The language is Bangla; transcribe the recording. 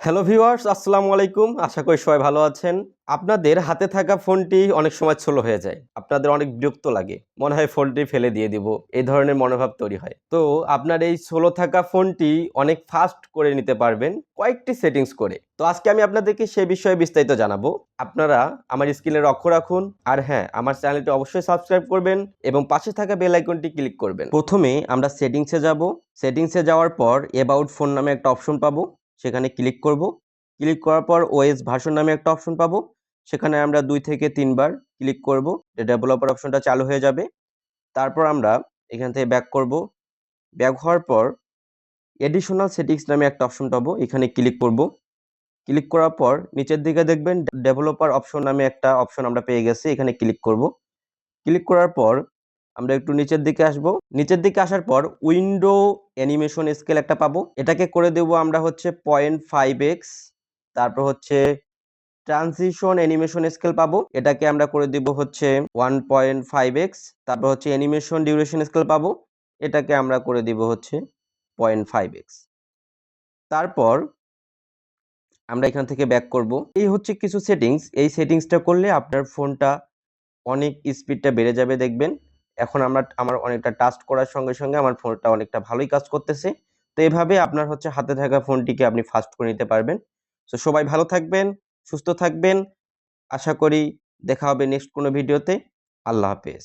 হ্যালো ভিউয়ার্স, আসসালামু আলাইকুম। আশা করি সবাই ভালো আছেন। আপনাদের হাতে থাকা ফোনটি অনেক সময় স্লো হয়ে যায়। আপনাদের অনেক বিরক্ত লাগে। মনে হয় ফোনটি ফেলে দিয়ে দিব। এই ধরনের মনোভাব তৈরি হয়। তো আপনার এই স্লো থাকা ফোনটি অনেক ফাস্ট করে নিতে পারবেন কয়েকটি সেটিংস করে। তো আজকে আমি আপনাদেরকে সে বিষয়ে বিস্তারিত জানাবো। আপনারা আমার স্ক্রিনে লক্ষ্য রাখুন। আর হ্যাঁ, আমার চ্যানেলটি অবশ্যই সাবস্ক্রাইব করবেন এবং পাশে থাকা বেল আইকনটি ক্লিক করবেন। প্রথমে আমরা সেটিংসে যাব। সেটিংসে যাওয়ার পর অ্যাবাউট ফোন নামে একটা অপশন পাবো। সেখানে ক্লিক করব। ক্লিক করার পর ওএস ভার্সন নামে একটা অপশন পাবো। সেখানে আমরা 2 থেকে 3 বার ক্লিক করব। ডেভেলপার অপশনটা চালু হয়ে যাবে। তারপর আমরা এখান থেকে ব্যাক করব। ব্যাক হওয়ার পর এডিশনাল সেটিংস নামে একটা অপশন পাবো। এখানে ক্লিক করব। ক্লিক করার পর নিচের দিকে দেখবেন ডেভেলপার অপশন নামে একটা অপশন আমরা পেয়ে গেছি। এখানে ক্লিক করব। ক্লিক করার পর আমরা একটু নিচের দিকে আসব। নিচের দিকে আসার পর উইন্ডো অ্যানিমেশন স্কেল একটা পাবো। এটাকে করে দেব আমরা হচ্ছে 0.5x। তারপর হচ্ছে ট্রানজিশন অ্যানিমেশন স্কেল পাবো। এটাকে আমরা করে দিব হচ্ছে 1.5x। তারপর হচ্ছে অ্যানিমেশন ডিউরেশন স্কেল পাবো। এটাকে আমরা করে দিব হচ্ছে 0.5x। তারপর আমরা এখান থেকে ব্যাক করব। এই হচ্ছে কিছু সেটিংস। এই সেটিংসটা করলে আপনার ফোনটা অনেক স্পিডটা বেড়ে যাবে দেখবেন। এখন আমার অনেকটা টাস্ক করার সঙ্গে সঙ্গে আমার ফোনটা অনেকটা ভালোই কাজ করতেছে। তো এভাবে আপনার হচ্ছে হাতে থাকা ফোনটিকে আপনি ফাস্ট করে নিতে পারবেন। তো সবাই ভালো থাকবেন, সুস্থ থাকবেন। আশা করি দেখা হবে নেক্সট কোনো ভিডিওতে। আল্লাহ হাফেজ।